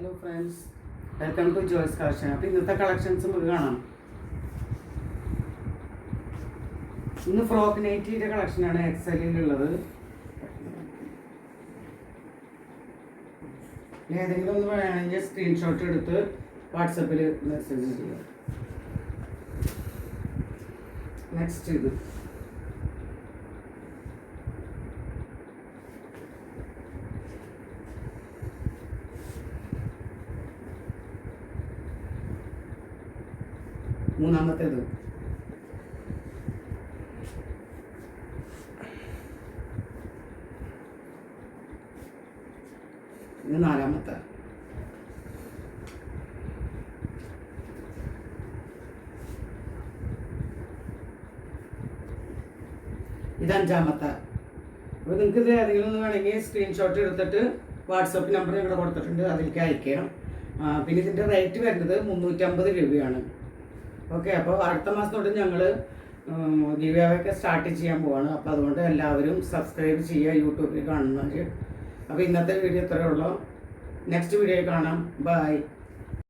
Hello friends, welcome to Joy's collection. അപ്പോൾ ഇന്നത്തെ collections നമുക്ക് കാണാം. ഇന്ന് ഫ്രോക്ക് നൈറ്റിയുടെ കളക്ഷനാണ് എക്സലിലുള്ളത്. ഏതെങ്കിലും ഒന്ന് വേണമെങ്കിൽ സ്ക്രീൻഷോട്ട് എടുത്ത് വാട്സപ്പിൽ മെസ്സേജ് ചെയ്യുക. നെക്സ്റ്റ് ഇത് മൂന്നാമത്തേത്, ഇത് നാലാമത്തെ, ഇത് അഞ്ചാമത്തെ. അപ്പോൾ നിങ്ങൾക്ക് ഇത് ഏതെങ്കിലും ഒന്ന് വേണമെങ്കിൽ സ്ക്രീൻഷോട്ട് എടുത്തിട്ട് വാട്സപ്പ് നമ്പർ ഞങ്ങൾ കൊടുത്തിട്ടുണ്ട്, അതിലേക്ക് അയക്കാം. പിന്നെ ഇതിൻ്റെ റേറ്റ് വരുന്നത് 350 രൂപയാണ്. ഓക്കെ, അപ്പോൾ അടുത്ത മാസം തൊട്ട് ഞങ്ങൾ ഗിവ് അവേ സ്റ്റാർട്ട് ചെയ്യാൻ പോവാണ്. അപ്പോൾ അതുകൊണ്ട് എല്ലാവരും സബ്സ്ക്രൈബ് ചെയ്യുക യൂട്യൂബിൽ കാണുന്നവർ. അപ്പോൾ ഇന്നത്തെ വീഡിയോ ഇത്രയേ ഉള്ളൂ. നെക്സ്റ്റ് വീഡിയോ കാണാം. ബൈ.